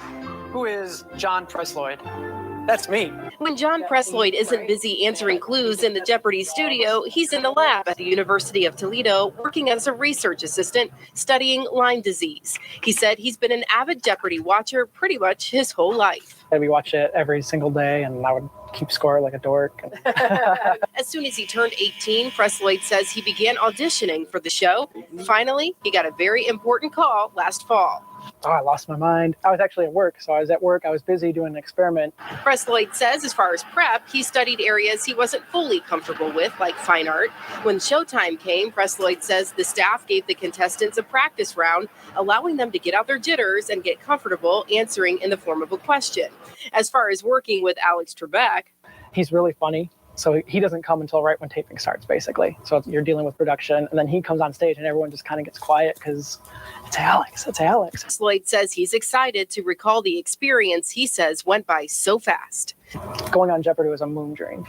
Who is John Presloyd? That's me. When John Presloyd isn't busy answering clues in the Jeopardy studio, he's in the lab at the University of Toledo working as a research assistant studying Lyme disease. He said he's been an avid Jeopardy watcher pretty much his whole life. And we watch it every single day, and I would keep score like a dork. As soon as he turned 18, Presloyd says he began auditioning for the show. Finally, he got a very important call last fall. Oh, I lost my mind. I was actually at work. So I was at work. I was busy doing an experiment. Presloyd says as far as prep, he studied areas he wasn't fully comfortable with, like fine art. When showtime came, Presloyd says the staff gave the contestants a practice round, allowing them to get out their jitters and get comfortable answering in the form of a question. As far as working with Alex Trebek, he's really funny. So he doesn't come until right when taping starts, basically. So you're dealing with production, and then he comes on stage, and everyone just kind of gets quiet because it's Alex. It's Alex. Presloyd says he's excited to recall the experience he says went by so fast. Going on Jeopardy was a moon dream.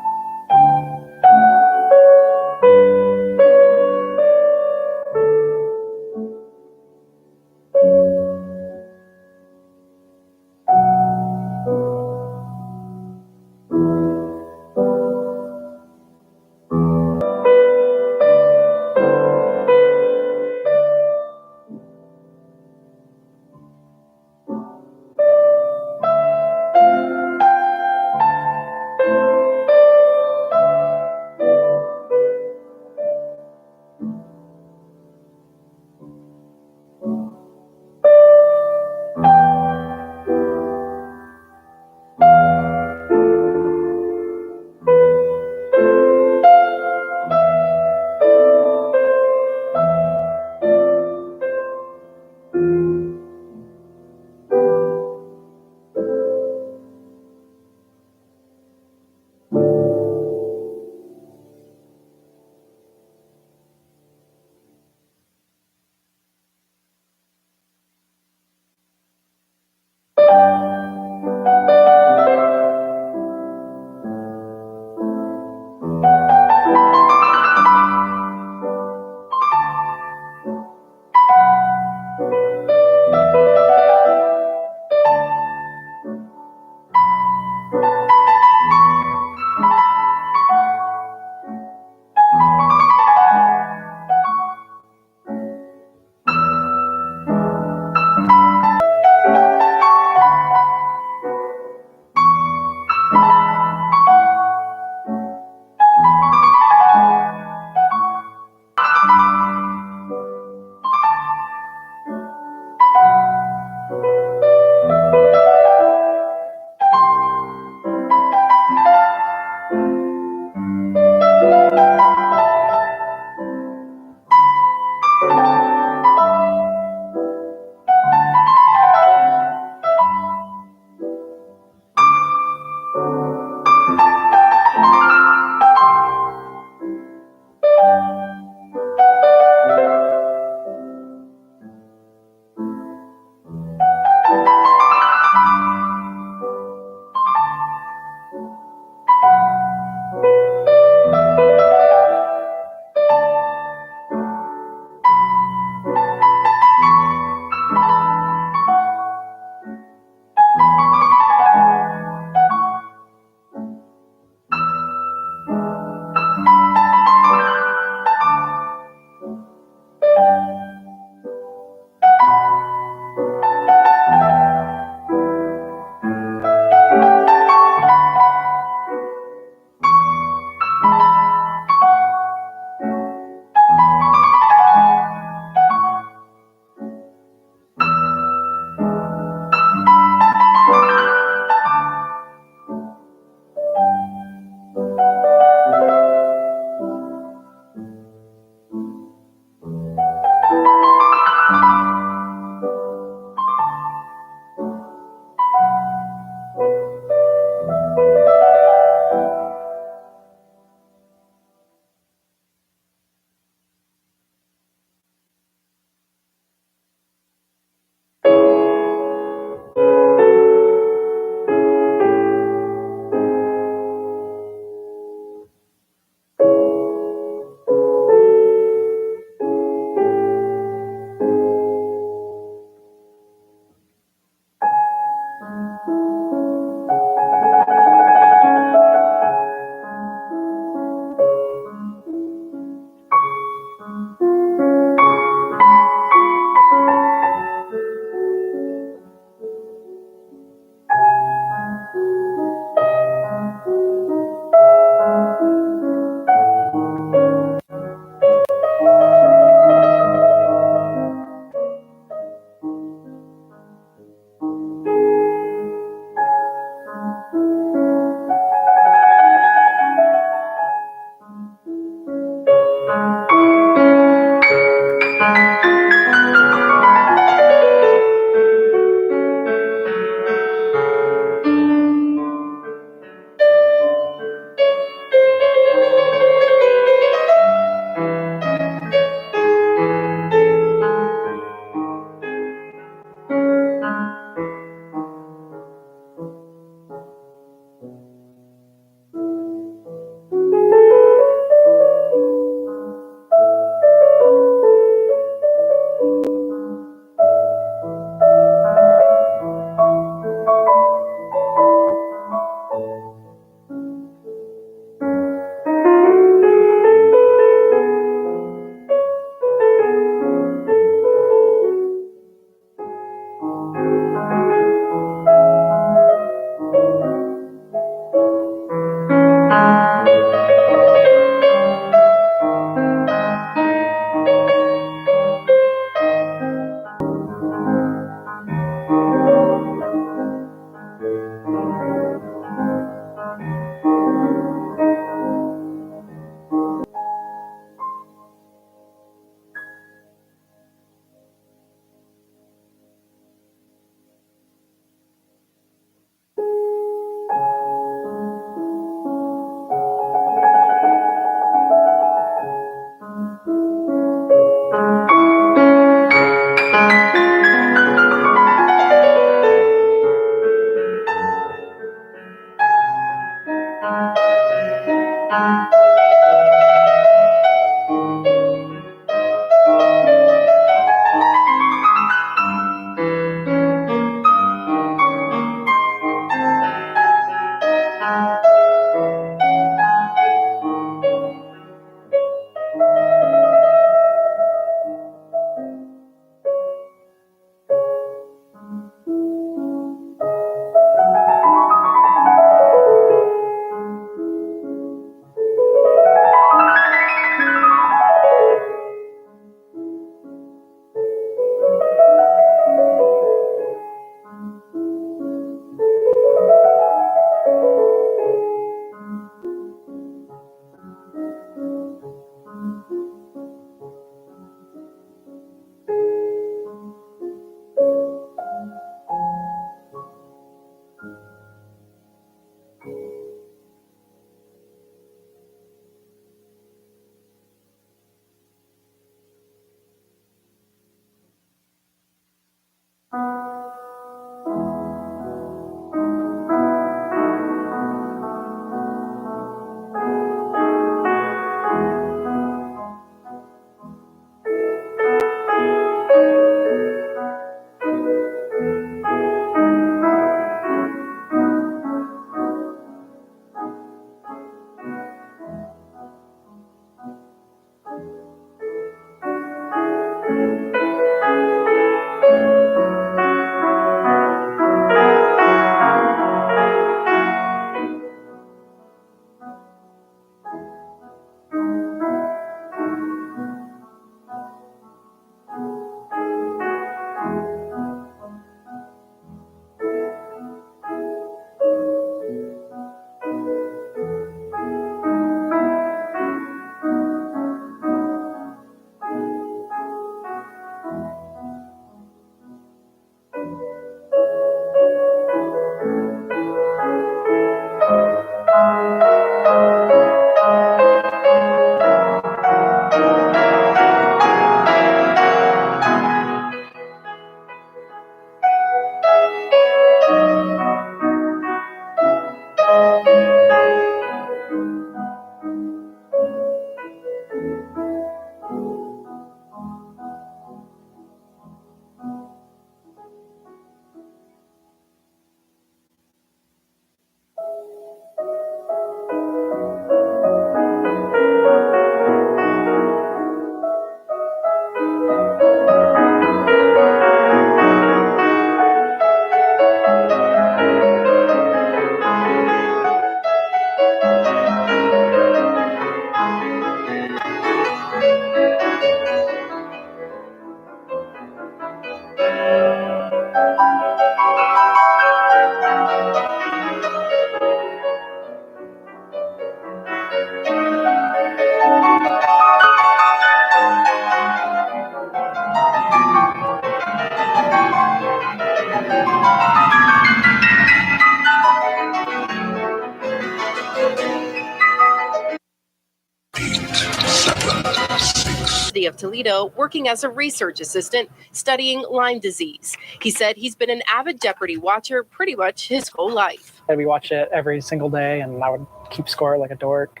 Of Toledo, working as a research assistant studying Lyme disease. He said he's been an avid Jeopardy watcher pretty much his whole life. We watch it every single day, and I would keep score like a dork.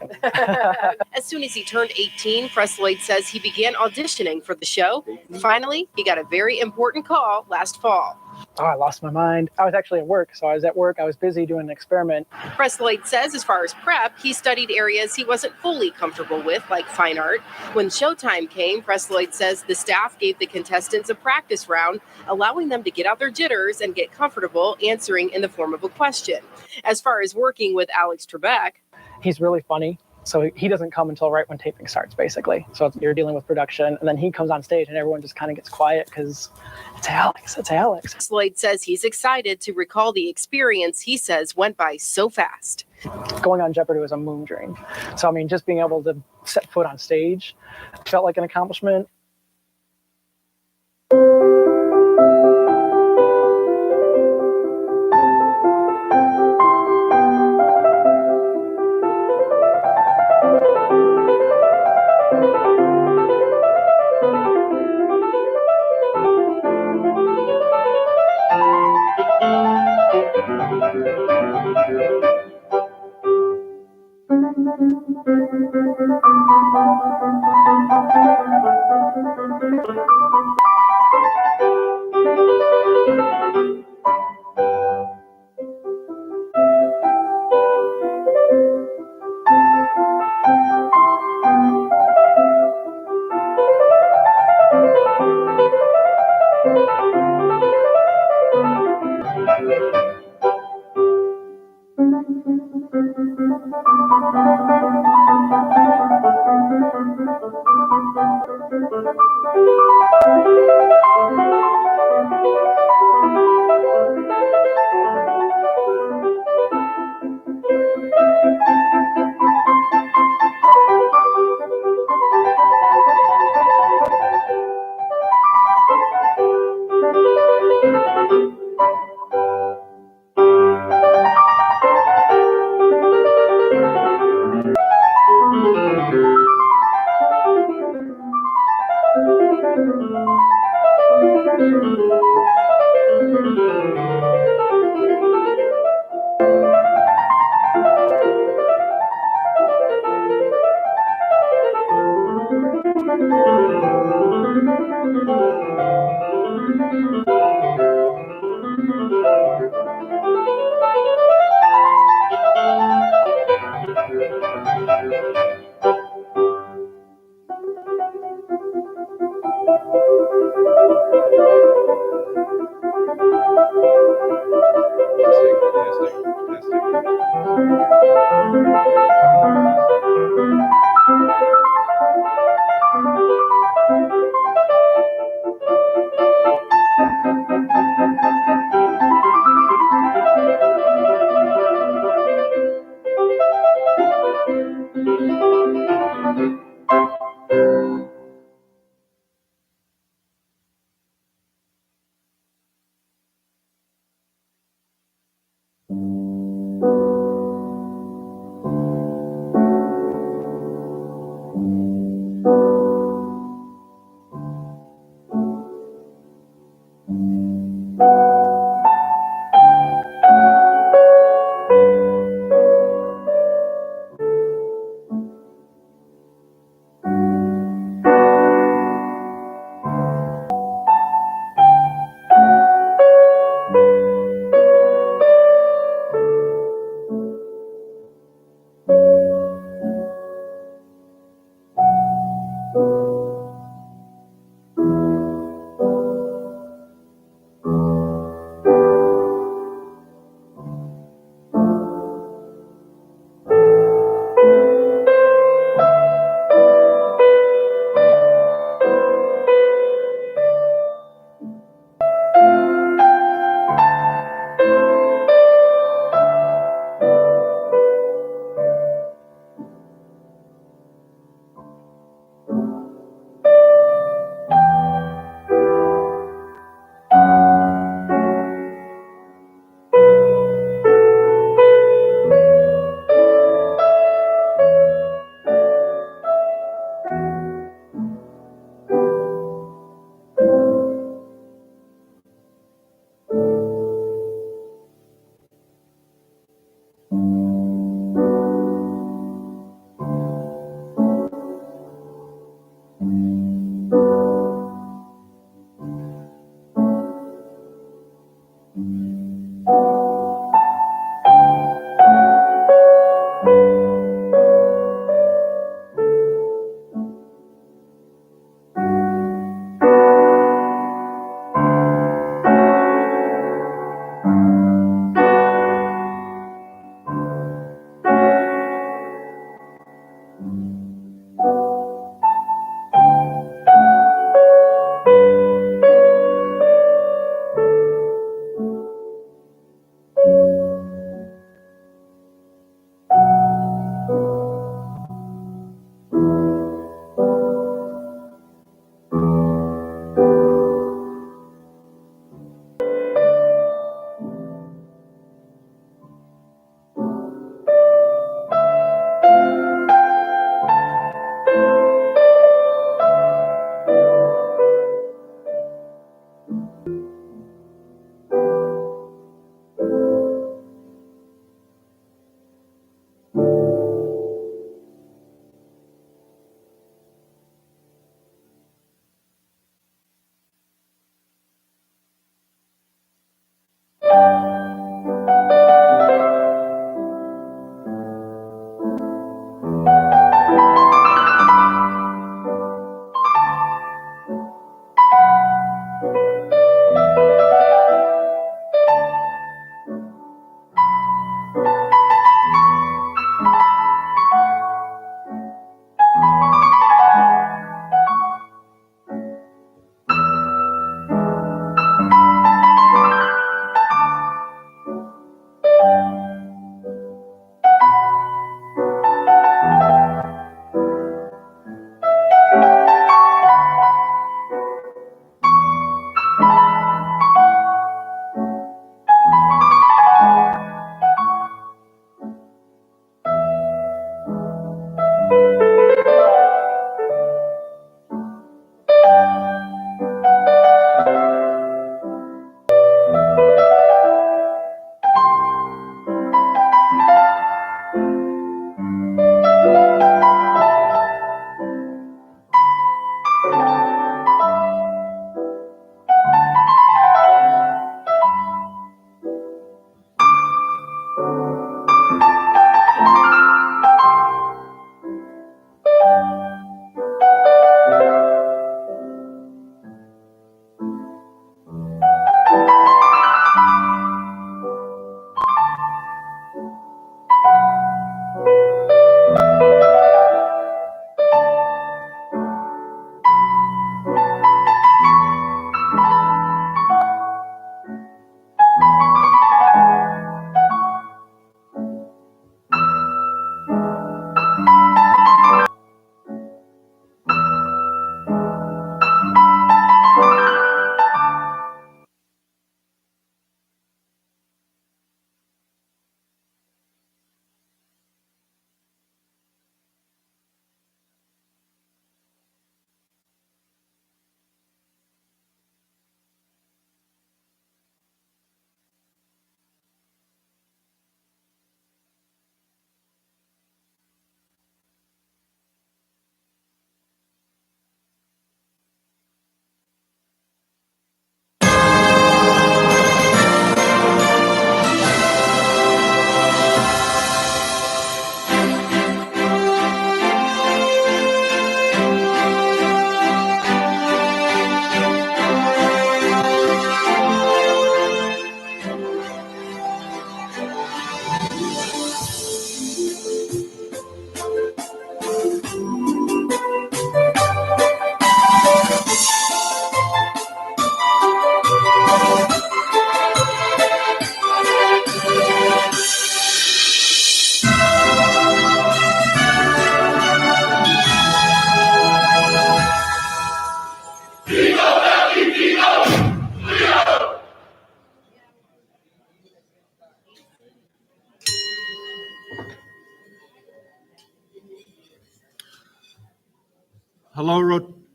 As soon as he turned 18, Presloyd says he began auditioning for the show. Finally, he got a very important call last fall. Oh, I lost my mind. I was actually at work. So I was at work. I was busy doing an experiment. Presloyd says as far as prep, he studied areas he wasn't fully comfortable with, like fine art. When showtime came, Presloyd says the staff gave the contestants a practice round, allowing them to get out their jitters and get comfortable answering in the form of a question. As far as working with Alex Trebek, he's really funny. So he doesn't come until right when taping starts, basically. So you're dealing with production, and then he comes on stage, and everyone just kind of gets quiet because it's Alex. It's Alex. Presloyd says he's excited to recall the experience he says went by so fast. Going on Jeopardy was a moon dream. So, I mean, just being able to set foot on stage felt like an accomplishment.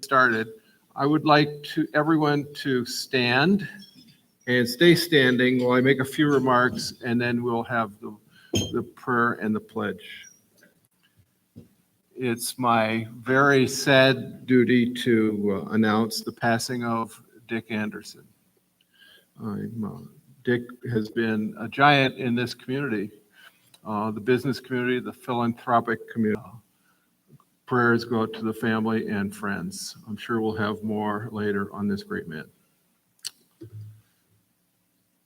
Started. I would like everyone to stand and stay standing while I make a few remarks, and then we'll have the prayer and the pledge. It's my very sad duty to announce the passing of Dick Anderson. Dick has been a giant in this community, the business community, the philanthropic community. Prayers go out to the family and friends. I'm sure we'll have more later on this great man.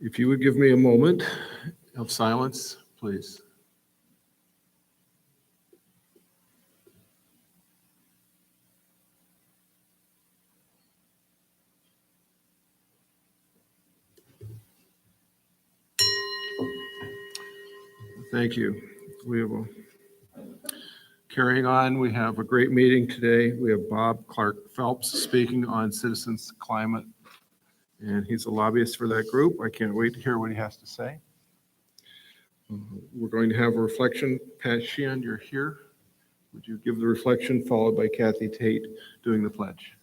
If you would give me a moment of silence, please. Thank you. We will. Carrying on, we have a great meeting today. We have Bob Clark-Phelps speaking on citizens' climate, and he's a lobbyist for that group. I can't wait to hear what he has to say. We're going to have a reflection. Pat Sheehan, you're here. Would you give the reflection, followed by Kathy Tate doing the pledge?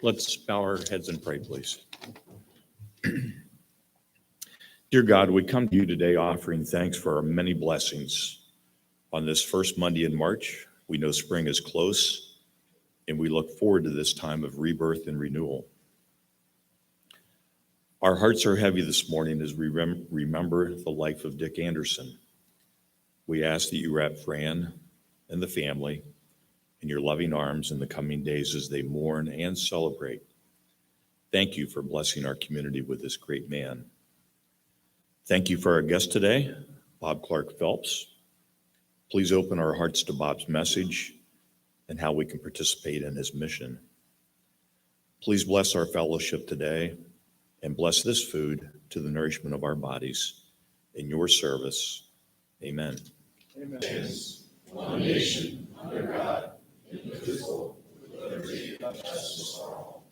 Let's bow our heads and pray, please. Dear God, we come to you today offering thanks for our many blessings. On this first Monday in March, we know spring is close, and we look forward to this time of rebirth and renewal. Our hearts are heavy this morning as we remember the life of Dick Anderson. We ask that you wrap Fran and the family in your loving arms in the coming days as they mourn and celebrate. Thank you for blessing our community with this great man. Thank you for our guest today, Bob Clark-Phelps. Please open our hearts to Bob's message and how we can participate in his mission. Please bless our fellowship today and bless this food to the nourishment of our bodies. In your service, amen. Amen. One nation, under God, indivisible, with liberty and justice for all.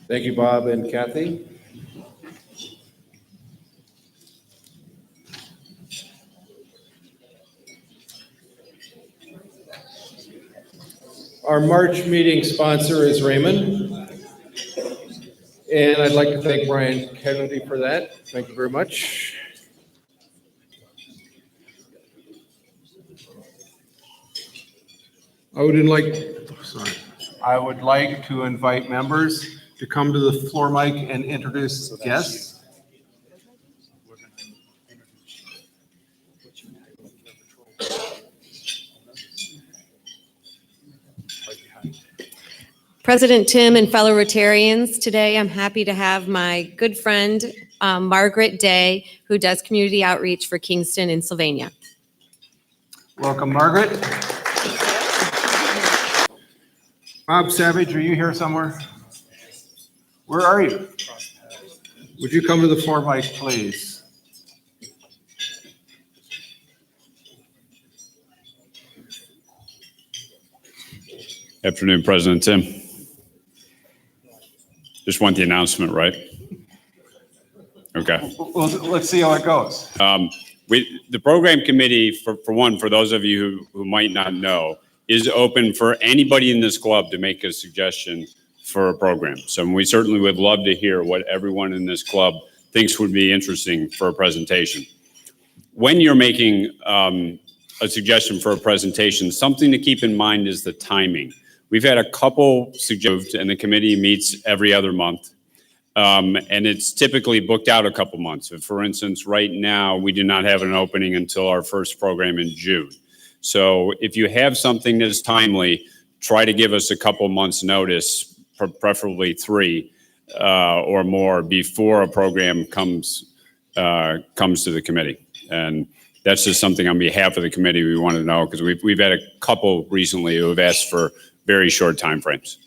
Thank you, Bob and Kathy. Our March meeting sponsor is Raymond, and I'd like to thank Brian Kennedy for that. Thank you very much. I would like to invite members to come to the floor mic and introduce guests. President Tim and fellow Rotarians, today I'm happy to have my good friend, Margaret Day, who does community outreach for Kingston and Sylvania. Welcome, Margaret. Bob Savage, are you here somewhere? Where are you? Would you come to the floor mic, please? Afternoon, President Tim. Just want the announcement, right? Okay. Well, let's see how it goes. The program committee, for those of you who might not know, is open for anybody in this club to make a suggestion for a program. So we certainly would love to hear what everyone in this club thinks would be interesting for a presentation. When you're making a suggestion for a presentation, something to keep in mind is the timing. We've had a couple suggestions, and the committee meets every other month. And it's typically booked out a couple months. So for instance, right now, we do not have an opening until our first program in June. So if you have something that is timely, try to give us a couple months notice, preferably 3 or more, before a program comes to the committee. And that's just something on behalf of the committee we want to know, because we've had a couple recently who have asked for very short timeframes.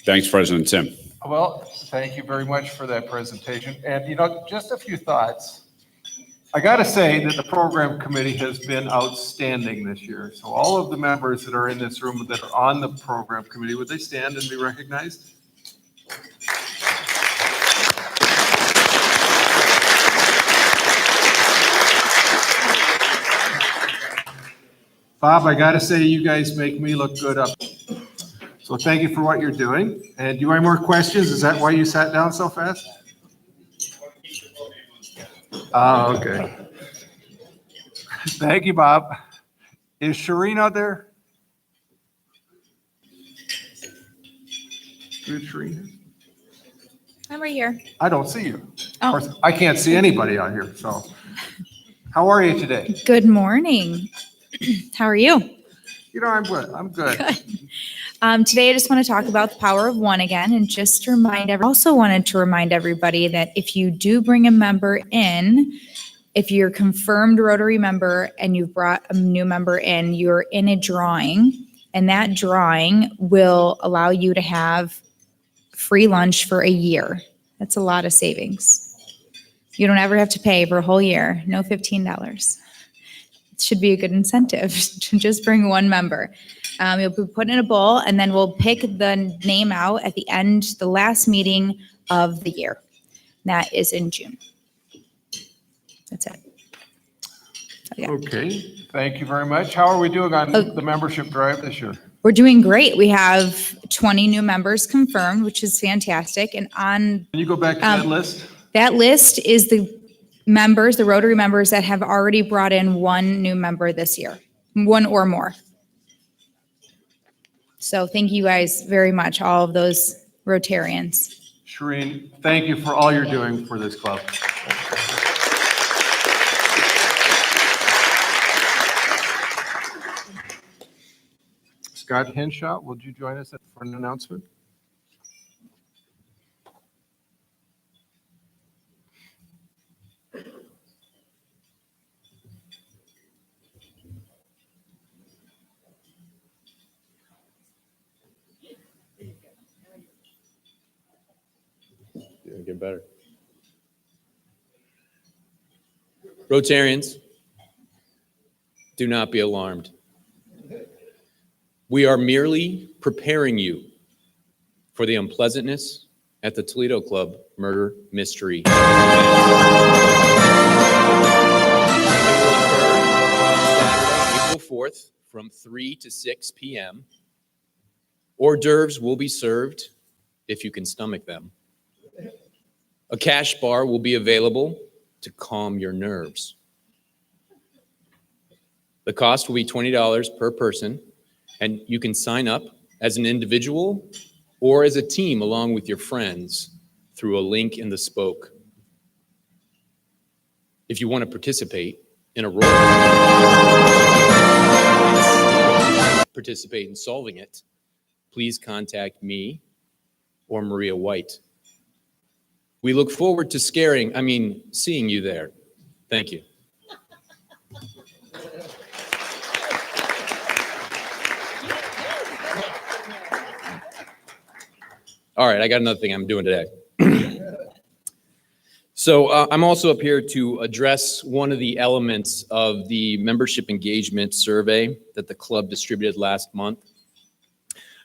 Thanks, President Tim. Well, thank you very much for that presentation. And, just a few thoughts. I got to say that the program committee has been outstanding this year. So all of the members that are in this room that are on the program committee, would they stand and be recognized? Bob, I got to say, you guys make me look good up. So thank you for what you're doing. And do you have any more questions? Is that why you sat down so fast? Oh, okay. Thank you, Bob. Is Shireen out there? Good, Shireen. I'm right here. I don't see you. Oh. Of course, I can't see anybody out here, so. How are you today? Good morning. How are you? You know, I'm good. I'm good. Today, I just want to talk about the power of one again, and just to also wanted to remind everybody that if you do bring a member in, if you're a confirmed Rotary member and you've brought a new member in, you're in a drawing, and that drawing will allow you to have free lunch for a year. That's a lot of savings. You don't ever have to pay for a whole year, no $15. It should be a good incentive to just bring one member. You'll be put in a bowl, and then we'll pick the name out at the end, the last meeting of the year. That is in June. That's it. So, yeah. Okay, thank you very much. How are we doing on the membership drive this year? We're doing great. We have 20 new members confirmed, which is fantastic. And on Can you go back to that list? that list is the members, the Rotary members that have already brought in one new member this year, one or more. So thank you guys very much, all of those Rotarians. Shireen, thank you for all you're doing for this club. Scott Henshaw, would you join us for an announcement? Get better. Rotarians, do not be alarmed. We are merely preparing you for the unpleasantness at the Toledo Club murder mystery. Saturday, April 4th from 3 to 6 p.m. Hors d'oeuvres will be served if you can stomach them. A cash bar will be available to calm your nerves. The cost will be $20 per person, and you can sign up as an individual or as a team along with your friends through a link in the spoke. If you want to participate in a role, participate in solving it, please contact me or Maria White. We look forward to seeing you there. Thank you. All right, I got another thing I'm doing today. So I'm also up here to address one of the elements of the membership engagement survey that the club distributed last month.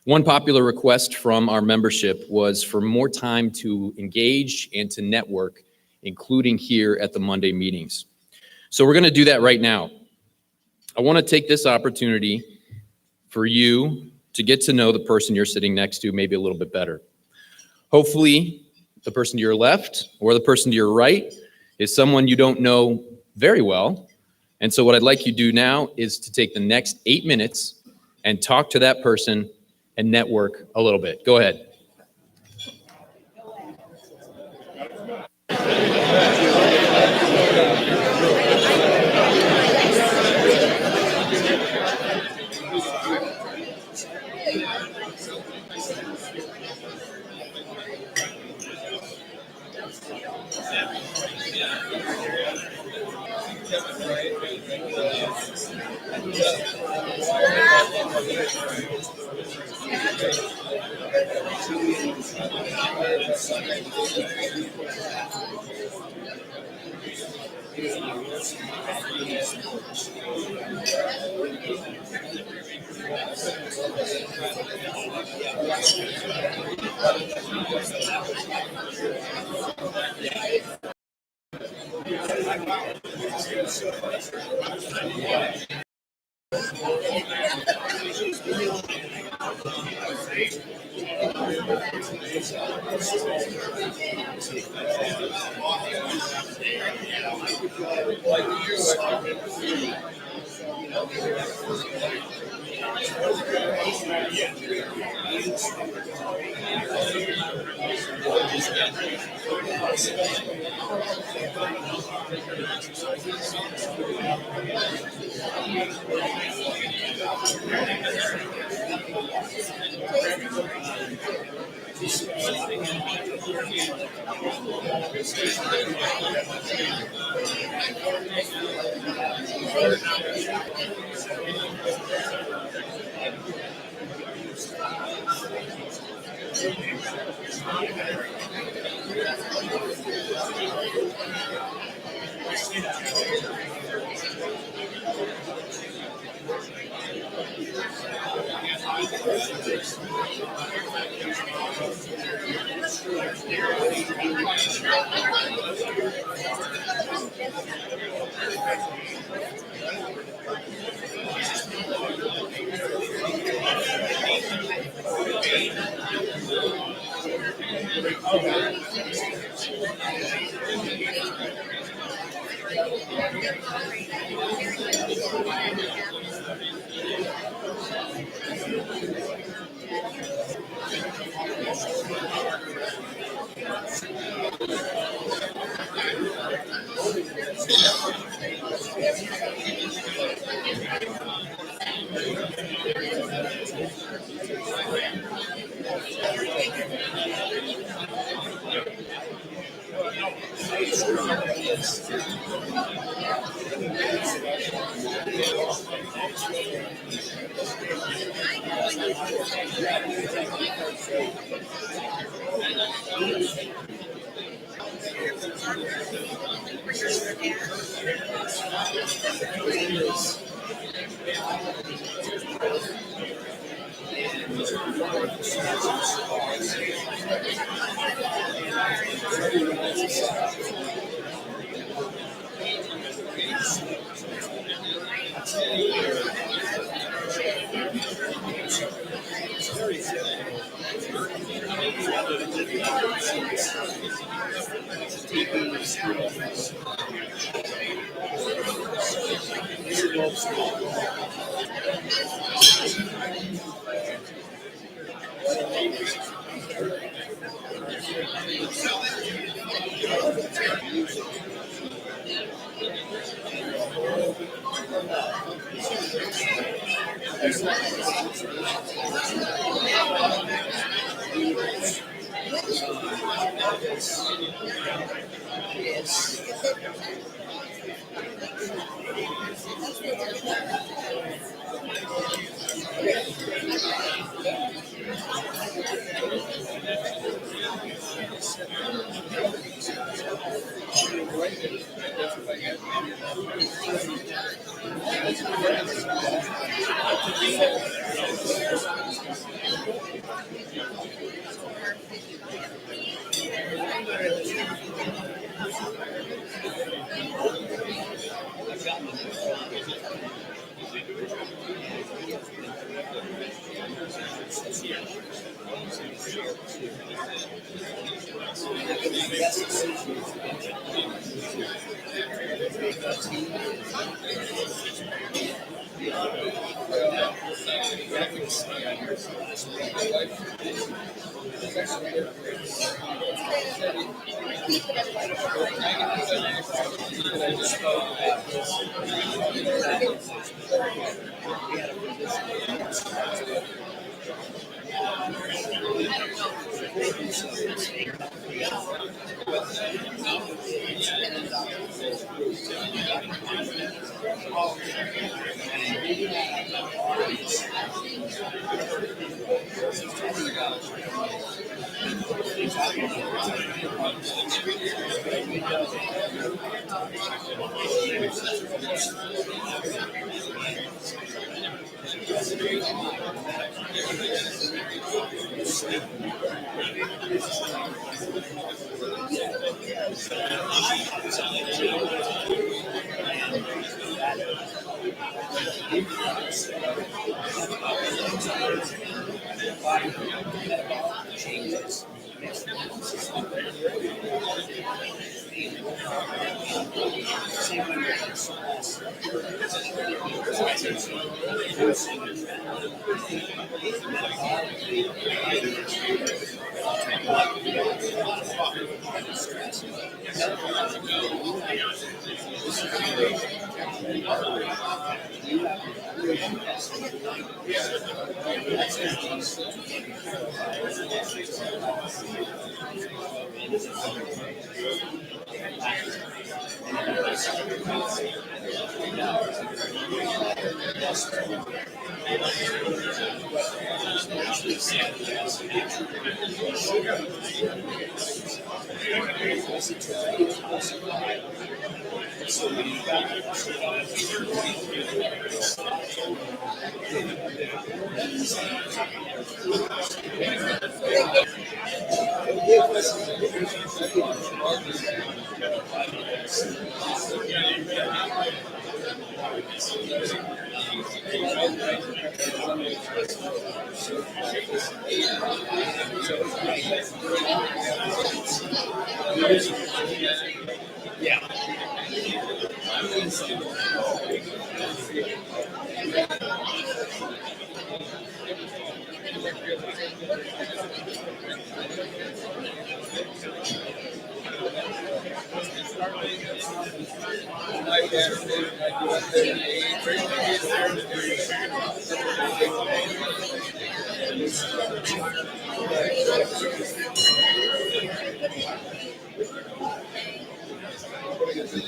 One popular request from our membership was for more time to engage and to network, including here at the Monday meetings. So we're going to do that right now. I want to take this opportunity for you to get to know the person you're sitting next to maybe a little bit better. Hopefully, the person to your left or the person to your right is someone you don't know very well. And so what I'd like you to do now is to take the next 8 minutes and talk to that person and network a little bit. Go ahead.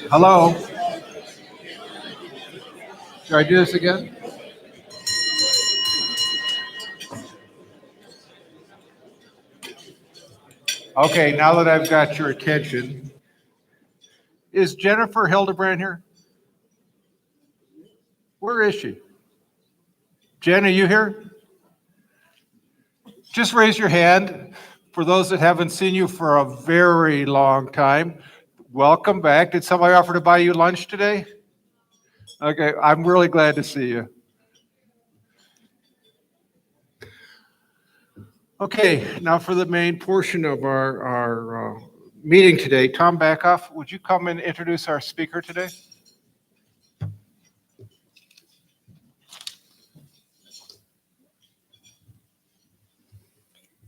Hello? Should I do this again? Okay, now that I've got your attention, is Jennifer Hildebrand here? Where is she? Jen, are you here? Just raise your hand. For those that haven't seen you for a very long time, welcome back. Did somebody offer to buy you lunch today? Okay, I'm really glad to see you. Okay, now for the main portion of our meeting today. Tom Backoff, would you come and introduce our speaker today?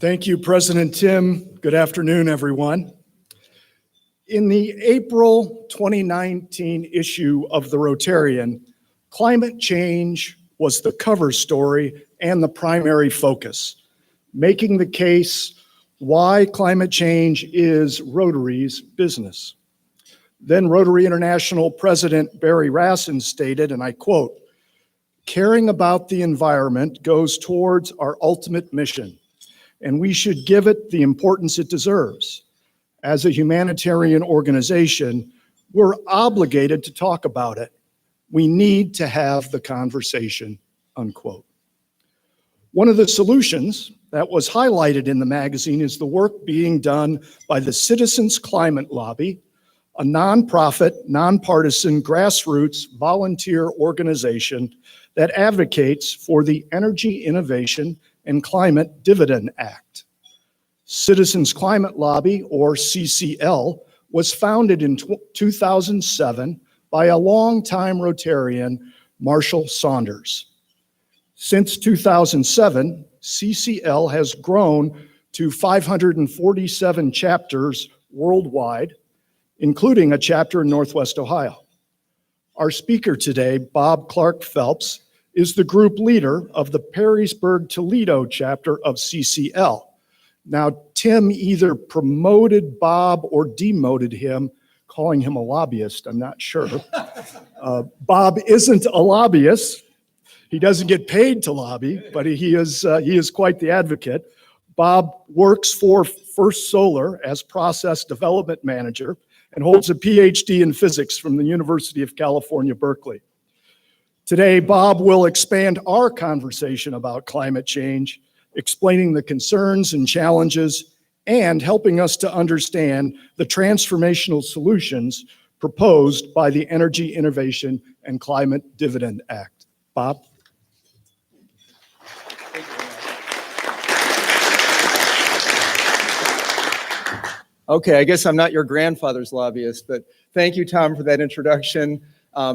Thank you, President Tim. Good afternoon, everyone. In the April 2019 issue of the Rotarian, climate change was the cover story and the primary focus, making the case why climate change is Rotary's business. Then Rotary International President Barry Rassin stated, and I quote, "Caring about the environment goes towards our ultimate mission, and we should give it the importance it deserves. As a humanitarian organization, we're obligated to talk about it. We need to have the conversation," unquote. One of the solutions that was highlighted in the magazine is the work being done by the Citizens Climate Lobby, a nonprofit, nonpartisan, grassroots volunteer organization that advocates for the Energy Innovation and Climate Dividend Act. Citizens Climate Lobby, or CCL, was founded in 2007 by a longtime Rotarian, Marshall Saunders. Since 2007, CCL has grown to 547 chapters worldwide, including a chapter in Northwest Ohio. Our speaker today, Bob Clark-Phelps, is the group leader of the Perrysburg, Toledo chapter of CCL. Now, Tim either promoted Bob or demoted him, calling him a lobbyist, I'm not sure. Bob isn't a lobbyist. He doesn't get paid to lobby, but he is quite the advocate. Bob works for First Solar as process development manager and holds a PhD in physics from the University of California, Berkeley. Today, Bob will expand our conversation about climate change, explaining the concerns and challenges and helping us to understand the transformational solutions proposed by the Energy Innovation and Climate Dividend Act. Bob? Okay, I guess I'm not your grandfather's lobbyist, but thank you, Tom, for that introduction.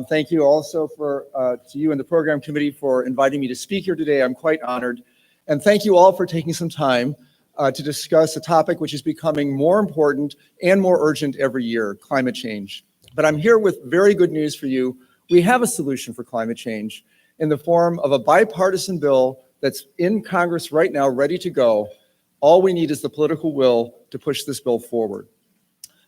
Thank you also to you and the program committee for inviting me to speak here today. I'm quite honored. And thank you all for taking some time to discuss a topic which is becoming more important and more urgent every year, climate change. But I'm here with very good news for you. We have a solution for climate change in the form of a bipartisan bill that's in Congress right now, ready to go. All we need is the political will to push this bill forward.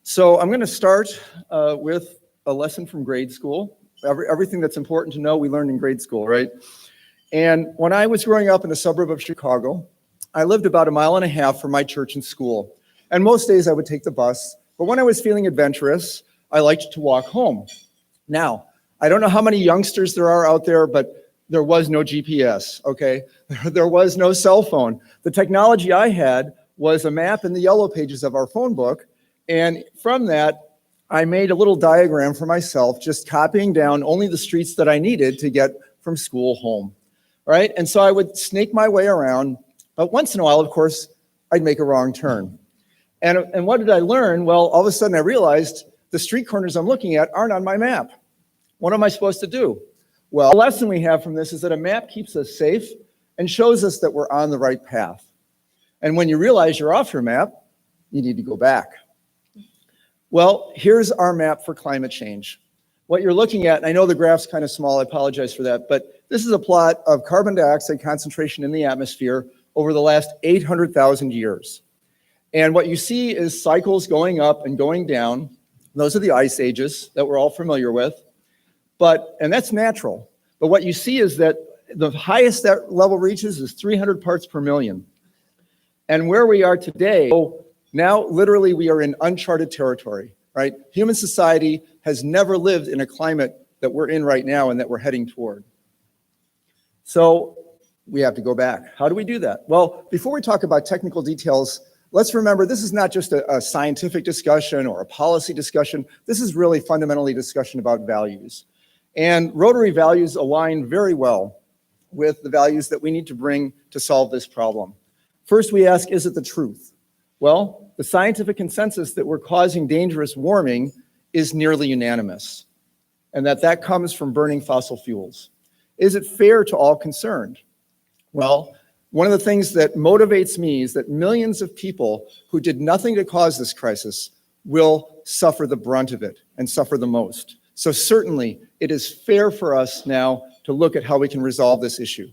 So I'm going to start with a lesson from grade school. Everything that's important to know, we learned in grade school, right? And when I was growing up in a suburb of Chicago, I lived about 1.5 miles from my church and school. And most days I would take the bus, but when I was feeling adventurous, I liked to walk home. Now, I don't know how many youngsters there are out there, but there was no GPS, okay? There was no cell phone. The technology I had was a map in the yellow pages of our phone book. And from that, I made a little diagram for myself, just copying down only the streets that I needed to get from school home, right? And so I would snake my way around, but once in a while, of course, I'd make a wrong turn. And what did I learn? Well, all of a sudden I realized the street corners I'm looking at aren't on my map. What am I supposed to do? Well, the lesson we have from this is that a map keeps us safe and shows us that we're on the right path. And when you realize you're off your map, you need to go back. Well, here's our map for climate change. What you're looking at, and I know the graph's kind of small, I apologize for that, but this is a plot of carbon dioxide concentration in the atmosphere over the last 800,000 years. And what you see is cycles going up and going down. Those are the ice ages that we're all familiar with. And that's natural. But what you see is that the highest that level reaches is 300 parts per million. And where we are today, now literally we are in uncharted territory, right? Human society has never lived in a climate that we're in right now and that we're heading toward. So we have to go back. How do we do that? Well, before we talk about technical details, let's remember this is not just a scientific discussion or a policy discussion. This is really fundamentally a discussion about values. And Rotary values align very well with the values that we need to bring to solve this problem. First, we ask, is it the truth? Well, the scientific consensus that we're causing dangerous warming is nearly unanimous, and that comes from burning fossil fuels. Is it fair to all concerned? Well, one of the things that motivates me is that millions of people who did nothing to cause this crisis will suffer the brunt of it and suffer the most. So certainly, it is fair for us now to look at how we can resolve this issue.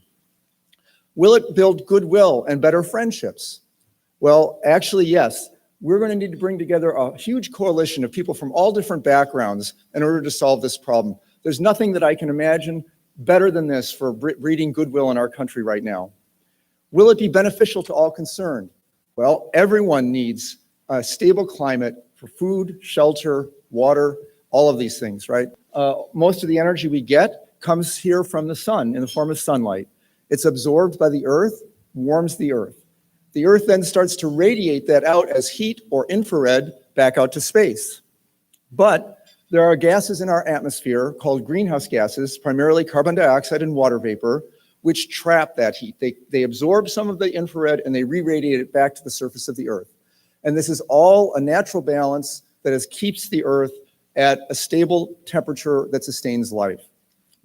Will it build goodwill and better friendships? Well, actually, yes. We're going to need to bring together a huge coalition of people from all different backgrounds in order to solve this problem. There's nothing that I can imagine better than this for breeding goodwill in our country right now. Will it be beneficial to all concerned? Well, everyone needs a stable climate for food, shelter, water, all of these things, right? Most of the energy we get comes here from the sun in the form of sunlight. It's absorbed by the earth, warms the earth. The earth then starts to radiate that out as heat or infrared back out to space. But there are gases in our atmosphere called greenhouse gases, primarily carbon dioxide and water vapor, which trap that heat. They absorb some of the infrared and they re-radiate it back to the surface of the earth. And this is all a natural balance that keeps the earth at a stable temperature that sustains life.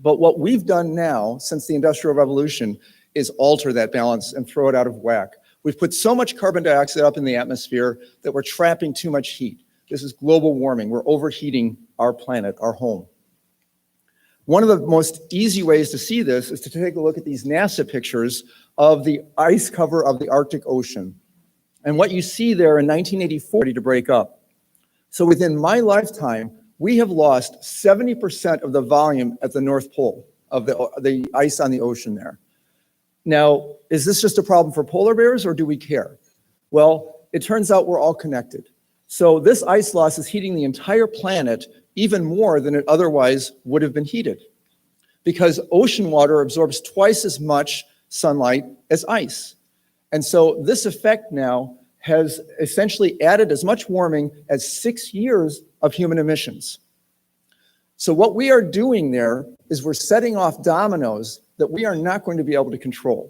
But what we've done now since the Industrial Revolution is alter that balance and throw it out of whack. We've put so much carbon dioxide up in the atmosphere that we're trapping too much heat. This is global warming. We're overheating our planet, our home. One of the most easy ways to see this is to take a look at these NASA pictures of the ice cover of the Arctic Ocean. And what you see there in 1984 ready to break up. So within my lifetime, we have lost 70% of the volume at the North Pole of the ice on the ocean there. Now, is this just a problem for polar bears or do we care? Well, it turns out we're all connected. So this ice loss is heating the entire planet even more than it otherwise would have been heated. because ocean water absorbs twice as much sunlight as ice. And so this effect now has essentially added as much warming as 6 years of human emissions. So what we are doing there is we're setting off dominoes that we are not going to be able to control.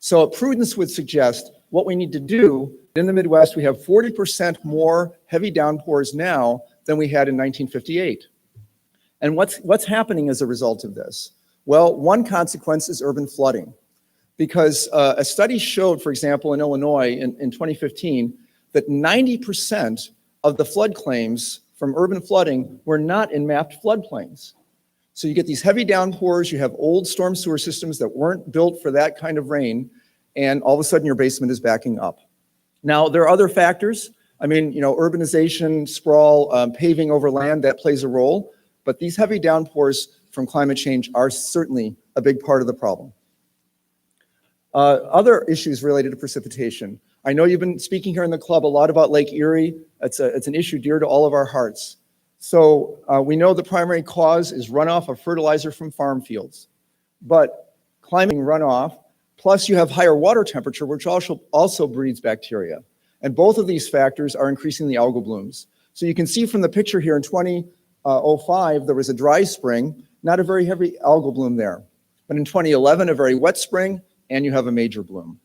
So prudence would suggest what we need to do. In the Midwest, we have 40% more heavy downpours now than we had in 1958. And what's happening as a result of this? Well, one consequence is urban flooding. Because a study showed, for example, in Illinois in 2015, that 90% of the flood claims from urban flooding were not in mapped floodplains. So you get these heavy downpours, you have old storm sewer systems that weren't built for that kind of rain, and all of a sudden your basement is backing up. Now, there are other factors. I mean, urbanization, sprawl, paving over land, that plays a role. But these heavy downpours from climate change are certainly a big part of the problem. Other issues related to precipitation. I know you've been speaking here in the club a lot about Lake Erie. It's an issue dear to all of our hearts. So we know the primary cause is runoff of fertilizer from farm fields. But climbing runoff, plus you have higher water temperature, which also breeds bacteria. And both of these factors are increasing the algal blooms. So you can see from the picture here in 2005, there was a dry spring, not a very heavy algal bloom there. But in 2011, a very wet spring, and you have a major bloom.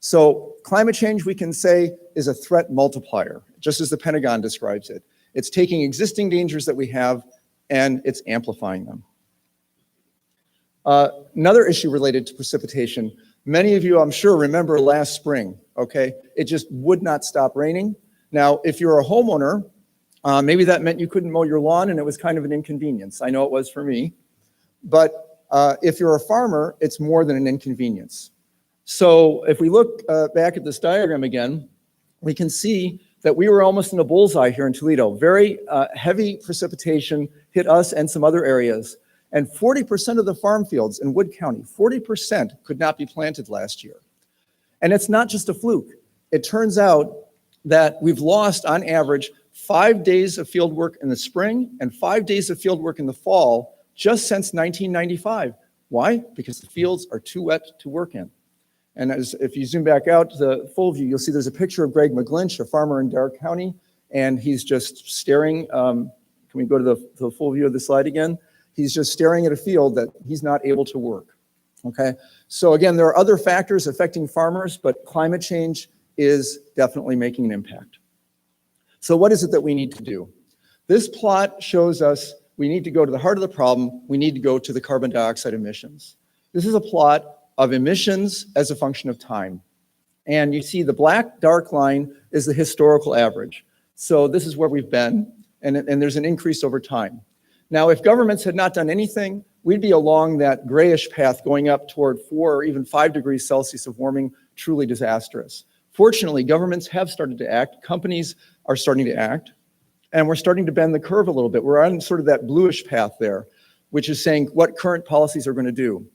So climate change, we can say, is a threat multiplier, just as the Pentagon describes it. It's taking existing dangers that we have and it's amplifying them. Another issue related to precipitation, many of you, I'm sure, remember last spring, okay? It just would not stop raining. Now, if you're a homeowner, maybe that meant you couldn't mow your lawn and it was kind of an inconvenience. I know it was for me. But if you're a farmer, it's more than an inconvenience. So if we look back at this diagram again, we can see that we were almost in a bullseye here in Toledo. Very heavy precipitation hit us and some other areas. And 40% of the farm fields in Wood County, 40% could not be planted last year. And it's not just a fluke. It turns out that we've lost, on average, 5 days of field work in the spring and 5 days of field work in the fall just since 1995. Why? Because the fields are too wet to work in. And if you zoom back out to the full view, you'll see there's a picture of Greg McGlinch, a farmer in Dare County, and he's just staring. Can we go to the full view of the slide again? He's just staring at a field that he's not able to work, okay? So again, there are other factors affecting farmers, but climate change is definitely making an impact. So what is it that we need to do? This plot shows us we need to go to the heart of the problem. We need to go to the carbon dioxide emissions. This is a plot of emissions as a function of time. And you see the black dark line is the historical average. So this is where we've been, and there's an increase over time. Now, if governments had not done anything, we'd be along that grayish path going up toward 4 or even 5 degrees Celsius of warming, truly disastrous. Fortunately, governments have started to act, companies are starting to act, and we're starting to bend the curve a little bit. We're on sort of that bluish path there, which is saying what current policies are going to do.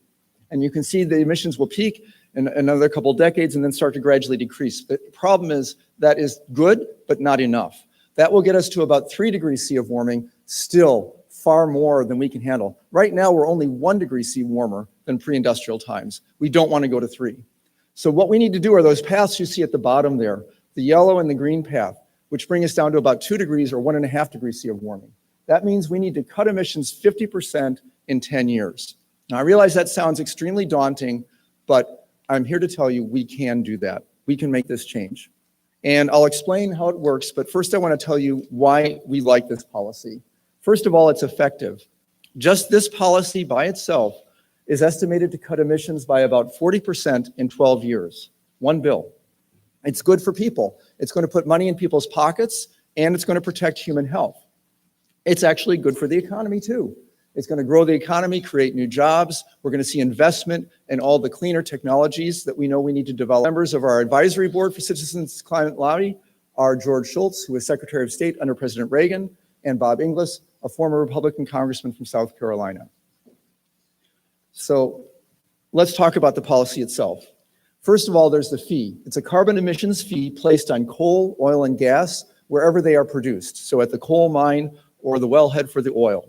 And you can see the emissions will peak in another couple decades and then start to gradually decrease. The problem is that is good, but not enough. That will get us to about 3 degrees C of warming, still far more than we can handle. Right now, we're only 1 degree C warmer than pre-industrial times. We don't want to go to 3. So what we need to do are those paths you see at the bottom there, the yellow and the green path, which bring us down to about 2 degrees or 1.5 degrees C of warming. That means we need to cut emissions 50% in 10 years. Now, I realize that sounds extremely daunting, but I'm here to tell you we can do that. We can make this change. And I'll explain how it works, but first I want to tell you why we like this policy. First of all, it's effective. Just this policy by itself is estimated to cut emissions by about 40% in 12 years. One bill. It's good for people. It's going to put money in people's pockets, and it's going to protect human health. It's actually good for the economy too. It's going to grow the economy, create new jobs. We're going to see investment in all the cleaner technologies that we know we need to develop. Members of our advisory board for Citizens Climate Lobby are George Shultz, who was Secretary of State under President Reagan, and Bob Inglis, a former Republican congressman from South Carolina. So let's talk about the policy itself. First of all, there's the fee. It's a carbon emissions fee placed on coal, oil, and gas wherever they are produced. So at the coal mine or the wellhead for the oil.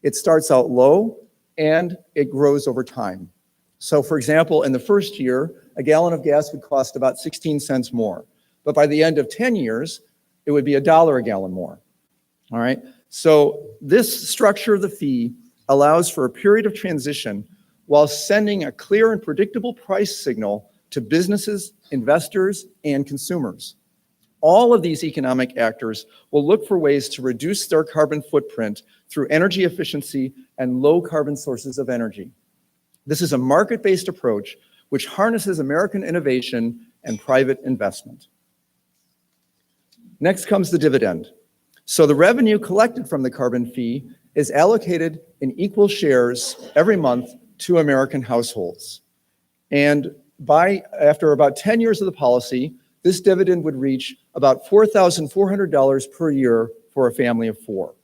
It starts out low, and it grows over time. So for example, in the first year, a gallon of gas would cost about 16 cents more. But by the end of 10 years, it would be $1 a gallon more. All right. So this structure of the fee allows for a period of transition while sending a clear and predictable price signal to businesses, investors, and consumers. All of these economic actors will look for ways to reduce their carbon footprint through energy efficiency and low carbon sources of energy. This is a market-based approach which harnesses American innovation and private investment. Next comes the dividend. So the revenue collected from the carbon fee is allocated in equal shares every month to American households. And after about 10 years of the policy, this dividend would reach about $4,400 per year for a family of 4.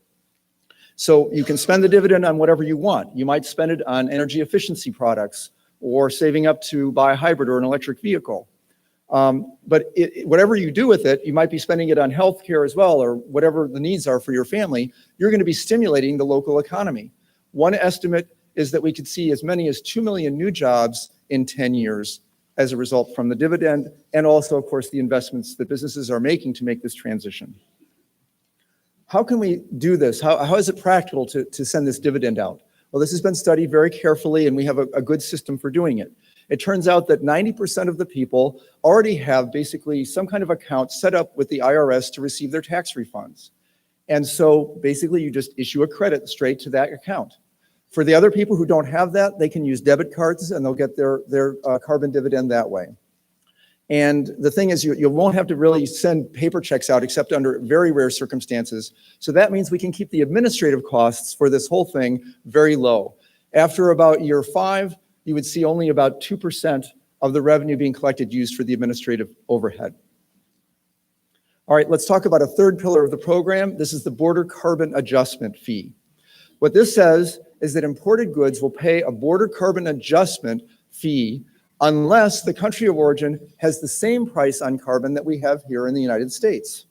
So you can spend the dividend on whatever you want. You might spend it on energy efficiency products or saving up to buy a hybrid or an electric vehicle. But whatever you do with it, you might be spending it on healthcare as well, or whatever the needs are for your family. You're going to be stimulating the local economy. One estimate is that we could see as many as 2 million new jobs in 10 years as a result from the dividend, and also, of course, the investments that businesses are making to make this transition. How can we do this? How is it practical to send this dividend out? Well, this has been studied very carefully, and we have a good system for doing it. It turns out that 90% of the people already have basically some kind of account set up with the IRS to receive their tax refunds. And so basically you just issue a credit straight to that account. For the other people who don't have that, they can use debit cards and they'll get their carbon dividend that way. And the thing is, you won't have to really send paper checks out except under very rare circumstances. So that means we can keep the administrative costs for this whole thing very low. After about year 5, you would see only about 2% of the revenue being collected used for the administrative overhead. All right, let's talk about a third pillar of the program. This is the border carbon adjustment fee. What this says is that imported goods will pay a border carbon adjustment fee unless the country of origin has the same price on carbon that we have here in the United States.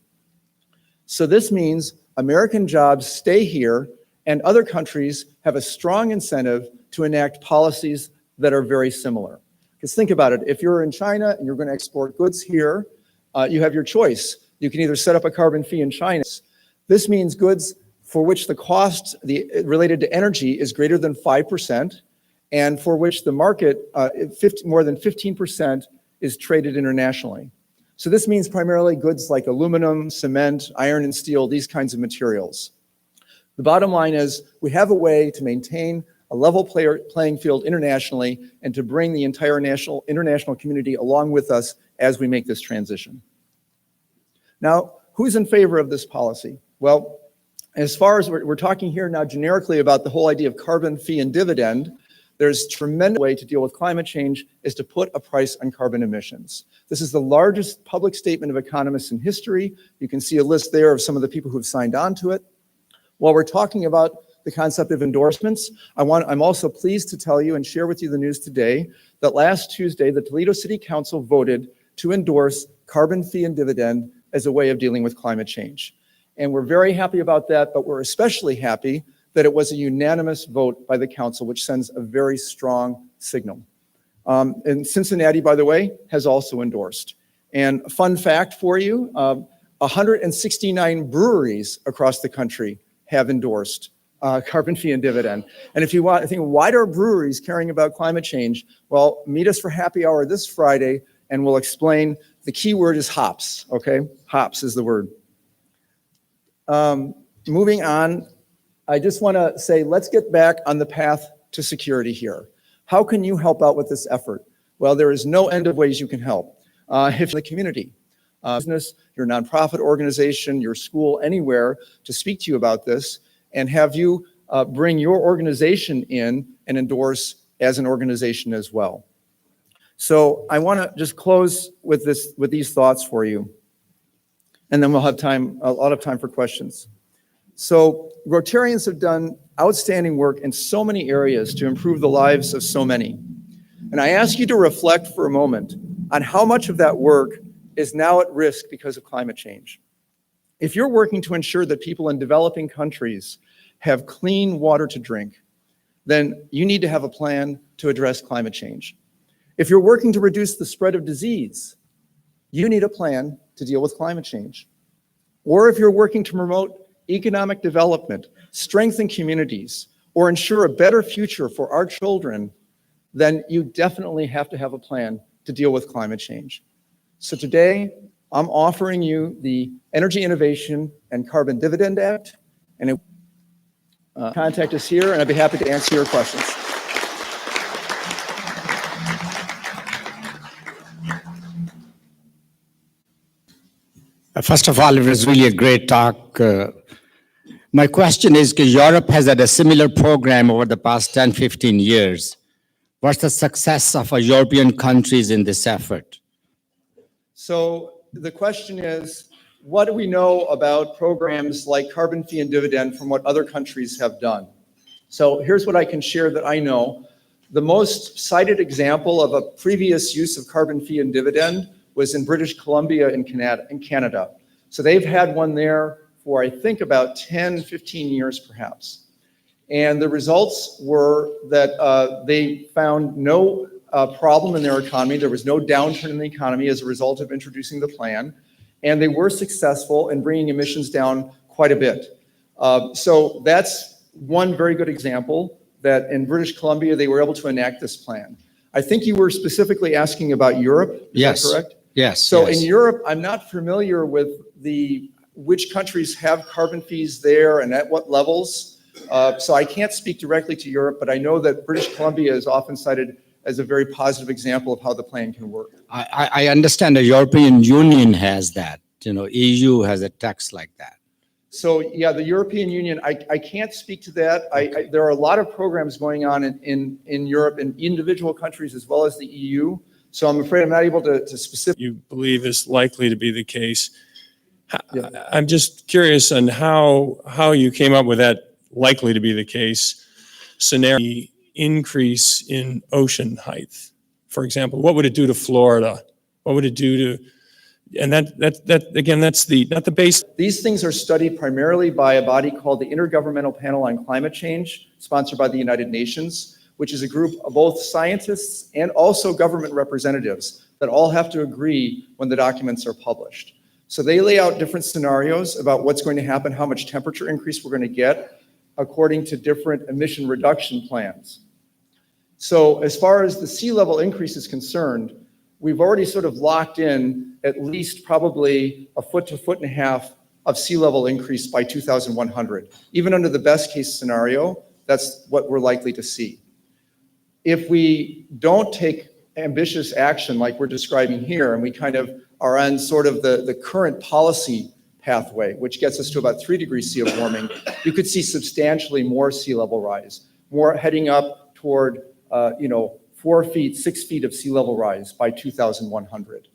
So this means American jobs stay here and other countries have a strong incentive to enact policies that are very similar. Because think about it, if you're in China and you're going to export goods here, you have your choice. You can either set up a carbon fee in China. This means goods for which the cost related to energy is greater than 5%, and for which the market, more than 15% is traded internationally. So this means primarily goods like aluminum, cement, iron and steel, these kinds of materials. The bottom line is we have a way to maintain a level playing field internationally and to bring the entire international community along with us as we make this transition. Now, who's in favor of this policy? Well, as far as we're talking here now generically about the whole idea of carbon fee and dividend, there's a tremendous way to deal with climate change is to put a price on carbon emissions. This is the largest public statement of economists in history. You can see a list there of some of the people who've signed on to it. While we're talking about the concept of endorsements, I'm also pleased to tell you and share with you the news today that last Tuesday, the Toledo City Council voted to endorse carbon fee and dividend as a way of dealing with climate change. And we're very happy about that, but we're especially happy that it was a unanimous vote by the council, which sends a very strong signal. And Cincinnati, by the way, has also endorsed. And a fun fact for you, 169 breweries across the country have endorsed carbon fee and dividend. And if you want to think, why are breweries caring about climate change? Well, meet us for happy hour this Friday, and we'll explain. The key word is hops, okay? Hops is the word. Moving on, I just want to say, let's get back on the path to security here. How can you help out with this effort? Well, there is no end of ways you can help. If you're in the community, business, your nonprofit organization, your school, anywhere to speak to you about this and have you bring your organization in and endorse as an organization as well. So I want to just close with these thoughts for you, and then we'll have a lot of time for questions. So Rotarians have done outstanding work in so many areas to improve the lives of so many. And I ask you to reflect for a moment on how much of that work is now at risk because of climate change. If you're working to ensure that people in developing countries have clean water to drink, then you need to have a plan to address climate change. If you're working to reduce the spread of disease, you need a plan to deal with climate change. Or if you're working to promote economic development, strengthen communities, or ensure a better future for our children, then you definitely have to have a plan to deal with climate change. So today, I'm offering you the Energy Innovation and Carbon Dividend Act, and contact us here, and I'd be happy to answer your questions. First of all, it was really a great talk. My question is, Europe has had a similar program over the past 10, 15 years. What's the success of our European countries in this effort? So the question is, what do we know about programs like carbon fee and dividend from what other countries have done? So here's what I can share that I know. The most cited example of a previous use of carbon fee and dividend was in British Columbia in Canada. So they've had one there for, I think, about 10, 15 years perhaps. And the results were that they found no problem in their economy. There was no downturn in the economy as a result of introducing the plan. And they were successful in bringing emissions down quite a bit. So that's one very good example that in British Columbia, they were able to enact this plan. I think you were specifically asking about Europe, is that correct? Yes. So in Europe, I'm not familiar with which countries have carbon fees there and at what levels. So I can't speak directly to Europe, but I know that British Columbia is often cited as a very positive example of how the plan can work. I understand the European Union has that. EU has a tax like that. So yeah, the European Union, I can't speak to that. There are a lot of programs going on in Europe, in individual countries as well as the EU. So I'm afraid I'm not able to specifically. You believe is likely to be the case. I'm just curious on how you came up with that likely to be the case scenario. Increase in ocean height, for example. What would it do to Florida? What would it do to, and that again, that's not the base. These things are studied primarily by a body called the Intergovernmental Panel on Climate Change, sponsored by the United Nations, which is a group of both scientists and also government representatives that all have to agree when the documents are published. So they lay out different scenarios about what's going to happen, how much temperature increase we're going to get according to different emission reduction plans. So as far as the sea level increase is concerned, we've already sort of locked in at least probably a foot to foot and a half of sea level increase by 2100. Even under the best case scenario, that's what we're likely to see. If we don't take ambitious action like we're describing here, and we kind of are on sort of the current policy pathway, which gets us to about 3 degrees C of warming, you could see substantially more sea level rise, more heading up toward 4 feet, 6 feet of sea level rise by 2100.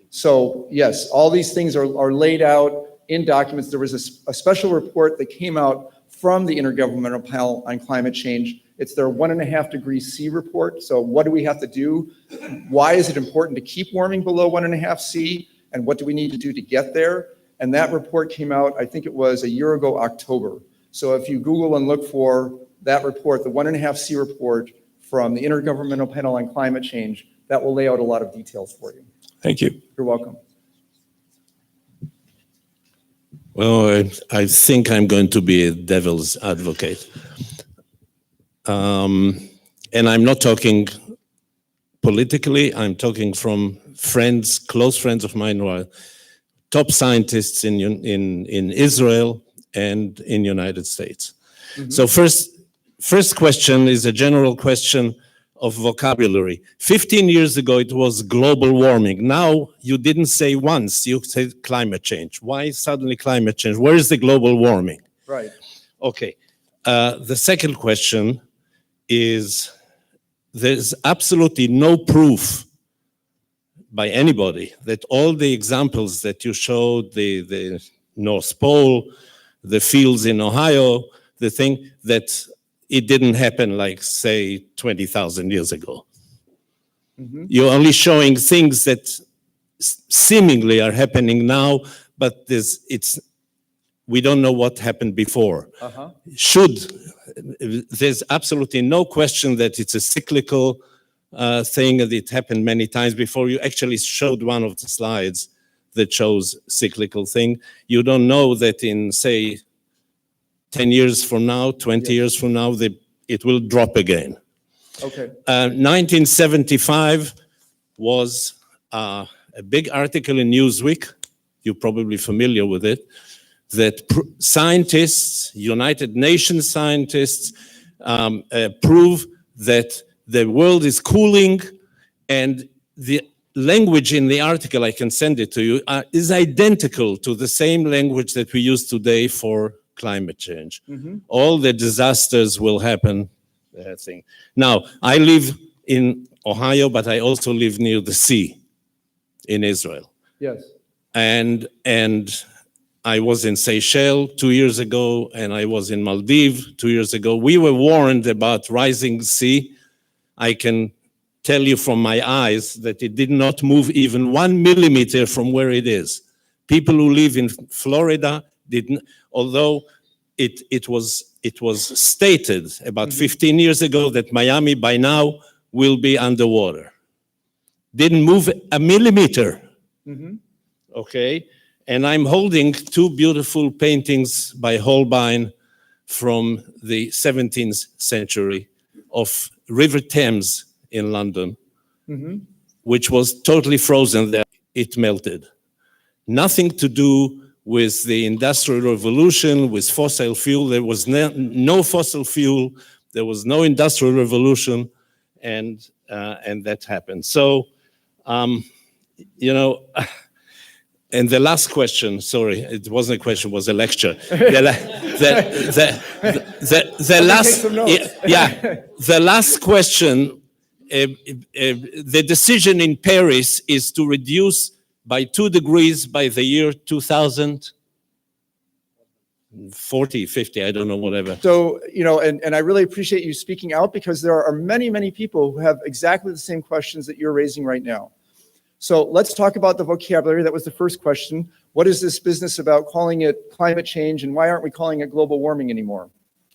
So yes, all these things are laid out in documents. There was a special report that came out from the Intergovernmental Panel on Climate Change. It's their 1.5 degrees C report. So what do we have to do? Why is it important to keep warming below 1.5 C? And what do we need to do to get there? And that report came out, I think it was a year ago, October. So if you Google and look for that report, the 1.5 C report from the Intergovernmental Panel on Climate Change, that will lay out a lot of details for you. Thank you. You're welcome. Well, I think I'm going to be a devil's advocate. And I'm not talking politically, I'm talking from friends, close friends of mine who are top scientists in Israel and in United States. Mm-hmm. So first question is a general question of vocabulary. 15 years ago, it was global warming. Now, you didn't say once, you said climate change. Why suddenly climate change? Where is the global warming? Right. Okay. The second question is, there's absolutely no proof by anybody that all the examples that you showed, the North Pole, the fields in Ohio, the thing that it didn't happen like, say, 20,000 years ago. Mm-hmm. You're only showing things that seemingly are happening now, but it's we don't know what happened before. Uh-huh. There's absolutely no question that it's a cyclical thing, and it happened many times before. You actually showed one of the slides that shows cyclical thing. You don't know that in, say, 10 years from now, 20 years from now, it will drop again. Okay. 1975 was a big article in Newsweek, you're probably familiar with it, that scientists, United Nations scientists, prove that the world is cooling, and the language in the article, I can send it to you, is identical to the same language that we use today for climate change. Mm-hmm. All the disasters will happen. Thing. Now, I live in Ohio, but I also live near the sea in Israel. Yes. And I was in Seychelles 2 years ago, and I was in Maldives 2 years ago. We were warned about rising sea. I can tell you from my eyes that it did not move even 1 millimeter from where it is. People who live in Florida didn't, although it was stated about 15 years ago that Miami by now will be underwater. Didn't move a millimeter. Mm-hmm. Okay? And I'm holding two beautiful paintings by Holbein from the 17th century of River Thames in London, Mm-hmm. which was totally frozen there. It melted. Nothing to do with the Industrial Revolution, with fossil fuel. There was no fossil fuel. There was no Industrial Revolution, and that happened. So, you know, and the last question, sorry, it wasn't a question, it was a lecture. The last question, the decision in Paris is to reduce by 2 degrees by the year 2040, 50, I don't know, whatever. So, you know, and I really appreciate you speaking out, because there are many, many people who have exactly the same questions that you're raising right now. So let's talk about the vocabulary. That was the first question. What is this business about calling it climate change, and why aren't we calling it global warming anymore?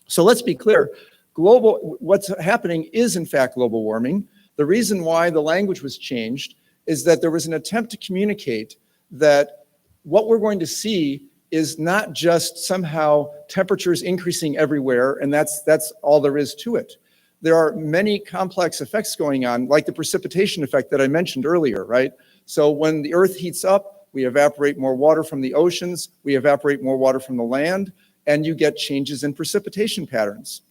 So let's be clear. What's happening is in fact global warming. The reason why the language was changed is that there was an attempt to communicate that what we're going to see is not just somehow temperatures increasing everywhere, and that's all there is to it. There are many complex effects going on, like the precipitation effect that I mentioned earlier, right? So when the earth heats up, we evaporate more water from the oceans, we evaporate more water from the land, and you get changes in precipitation patterns.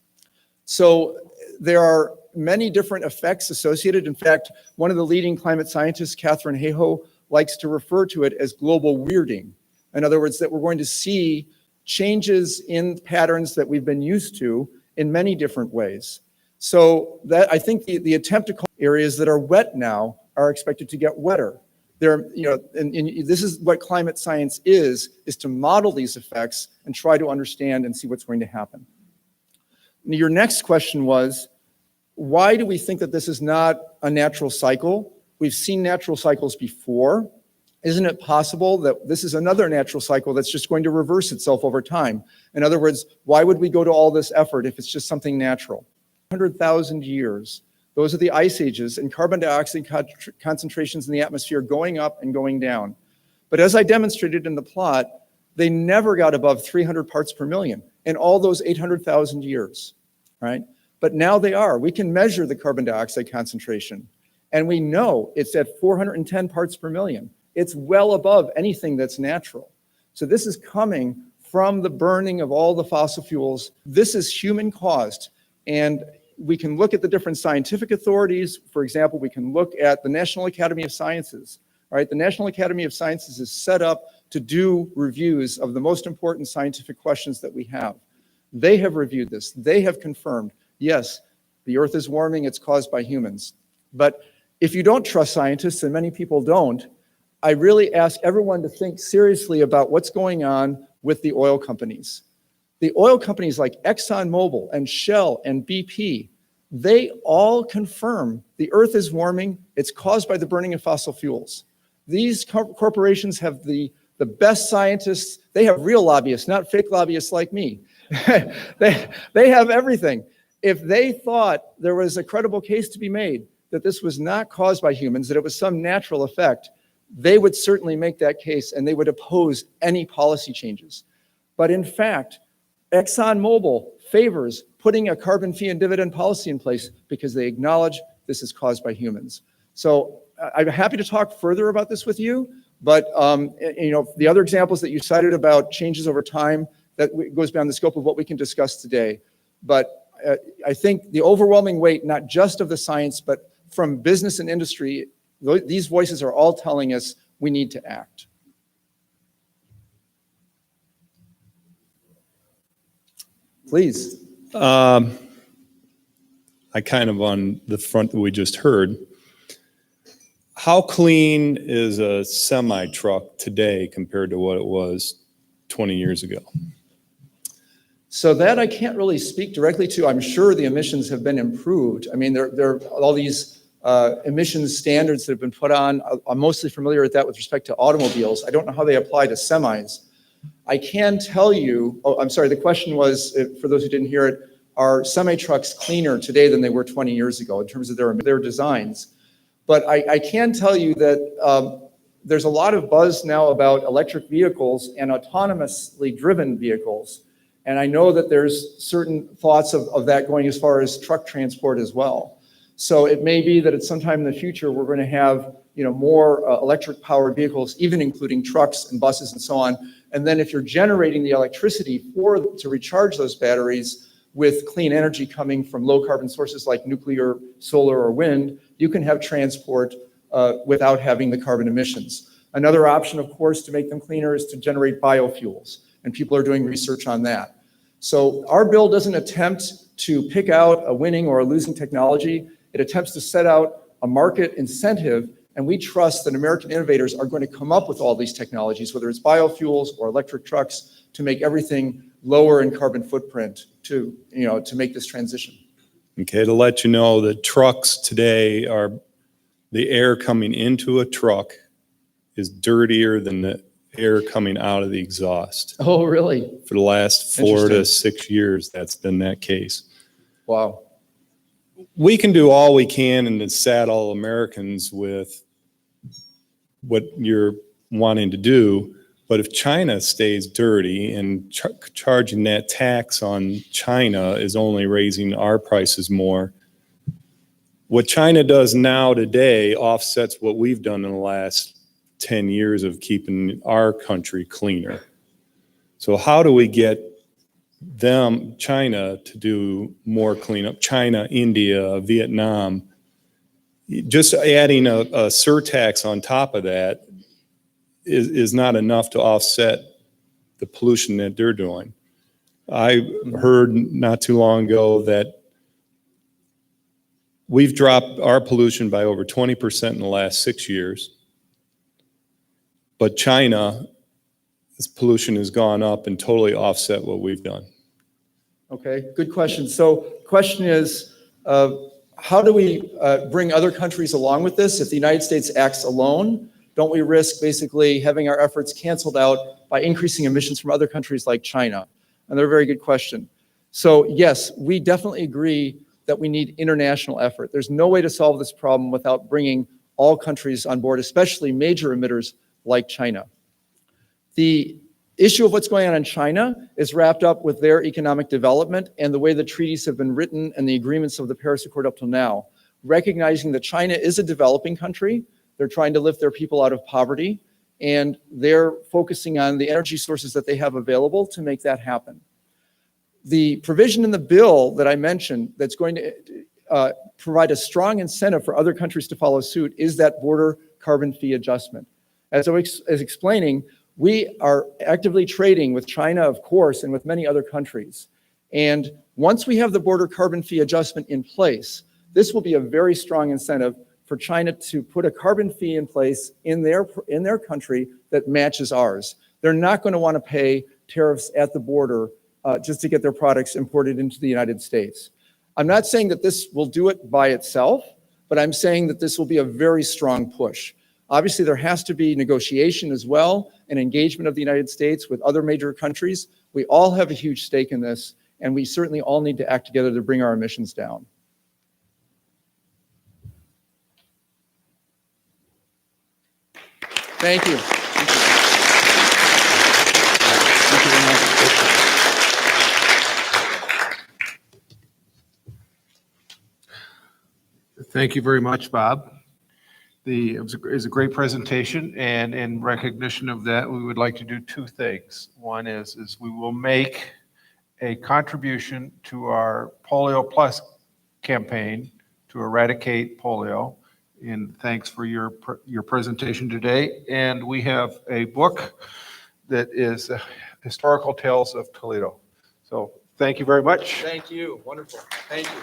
So there are many different effects associated. In fact, one of the leading climate scientists, Catherine Hayhoe, likes to refer to it as global weirding. In other words, that we're going to see changes in patterns that we've been used to in many different ways. So that I think the attempt to call areas that are wet now are expected to get wetter. There, you know, and this is what climate science is to model these effects and try to understand and see what's going to happen. Your next question was, why do we think that this is not a natural cycle? We've seen natural cycles before. Isn't it possible that this is another natural cycle that's just going to reverse itself over time? In other words, why would we go to all this effort if it's just something natural? 100,000 years. Those are the ice ages, and carbon dioxide concentrations in the atmosphere going up and going down. But as I demonstrated in the plot, they never got above 300 parts per million in all those 800,000 years, right? But now they are. We can measure the carbon dioxide concentration, and we know it's at 410 parts per million. It's well above anything that's natural. So this is coming from the burning of all the fossil fuels. This is human caused, and we can look at the different scientific authorities. For example, we can look at the National Academy of Sciences. All right, the National Academy of Sciences is set up to do reviews of the most important scientific questions that we have. They have reviewed this. They have confirmed, yes, the Earth is warming, it's caused by humans. But if you don't trust scientists, and many people don't, I really ask everyone to think seriously about what's going on with the oil companies. The oil companies like ExxonMobil and Shell and BP, they all confirm the Earth is warming, it's caused by the burning of fossil fuels. These corporations have the best scientists, They have real lobbyists, not fake lobbyists like me. They have everything. If they thought there was a credible case to be made that this was not caused by humans, that it was some natural effect, they would certainly make that case and they would oppose any policy changes. But in fact, ExxonMobil favors putting a carbon fee and dividend policy in place because they acknowledge this is caused by humans. So I'm happy to talk further about this with you, but the other examples that you cited about changes over time, that goes beyond the scope of what we can discuss today. But I think the overwhelming weight, not just of the science, but from business and industry, these voices are all telling us we need to act. Please. I kind of on the front that we just heard. How clean is a semi truck today compared to what it was 20 years ago? So that I can't really speak directly to. I'm sure the emissions have been improved. I mean, there are all these emissions standards that have been put on. I'm mostly familiar with that with respect to automobiles. I don't know how they apply to semis. I can tell you, oh, I'm sorry, the question was, for those who didn't hear it, are semi-trucks cleaner today than they were 20 years ago in terms of their designs? But I can tell you that there's a lot of buzz now about electric vehicles and autonomously driven vehicles. And I know that there's certain thoughts of that going as far as truck transport as well. So it may be that at some time in the future, we're going to have more electric powered vehicles, even including trucks and buses and so on. And then if you're generating the electricity to recharge those batteries with clean energy coming from low carbon sources like nuclear, solar, or wind, you can have transport without having the carbon emissions. Another option, of course, to make them cleaner is to generate biofuels. And people are doing research on that. So our bill doesn't attempt to pick out a winning or a losing technology. It attempts to set out a market incentive, and we trust that American innovators are going to come up with all these technologies, whether it's biofuels or electric trucks, to make everything lower in carbon footprint to make this transition. Okay, to let you know that trucks today are, the air coming into a truck is dirtier than the air coming out of the exhaust. Oh, really? For the last 4 to 6 years, that's been that case. Wow. We can do all we can and to saddle Americans with what you're wanting to do, but if China stays dirty and charging that tax on China is only raising our prices more, what China does now today offsets what we've done in the last 10 years of keeping our country cleaner. So how do we get them, China, to do more cleanup? China, India, Vietnam, just adding a surtax on top of that is not enough to offset the pollution that they're doing. I heard not too long ago that we've dropped our pollution by over 20% in the last 6 years. But China's pollution has gone up and totally offset what we've done. Okay, good question. So question is, how do we bring other countries along with this? If the United States acts alone, don't we risk basically having our efforts canceled out by increasing emissions from other countries like China? Another very good question. So yes, we definitely agree that we need international effort. There's no way to solve this problem without bringing all countries on board, especially major emitters like China. The issue of what's going on in China is wrapped up with their economic development and the way the treaties have been written and the agreements of the Paris Accord up till now, recognizing that China is a developing country. They're trying to lift their people out of poverty, and they're focusing on the energy sources that they have available to make that happen. The provision in the bill that I mentioned that's going to provide a strong incentive for other countries to follow suit is that border carbon fee adjustment. As I was explaining, we are actively trading with China, of course, and with many other countries. And once we have the border carbon fee adjustment in place, this will be a very strong incentive for China to put a carbon fee in place in their country that matches ours. They're not going to want to pay tariffs at the border just to get their products imported into the United States. I'm not saying that this will do it by itself, but I'm saying that this will be a very strong push. Obviously, there has to be negotiation as well and engagement of the United States with other major countries. We all have a huge stake in this, and we certainly all need to act together to bring our emissions down. Thank you. Thank you very much, Bob. It was a great presentation, and in recognition of that, we would like to do two things. One is we will make a contribution to our Polio Plus campaign to eradicate polio. And thanks for your presentation today. And we have a book that is Historical Tales of Toledo. So thank you very much. Thank you. Wonderful. Thank you.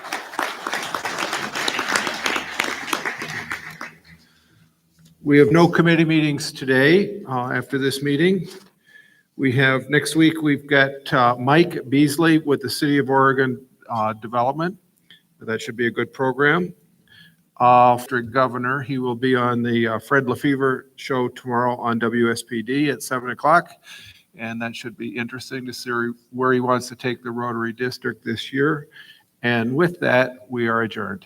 We have no committee meetings today after this meeting. We have, next week, we've got Mike Beasley with the City of Oregon Development. That should be a good program. After Governor, he will be on the Fred Lefevre show tomorrow on WSPD at 7 o'clock. And that should be interesting to see where he wants to take the Rotary District this year. And with that, we are adjourned.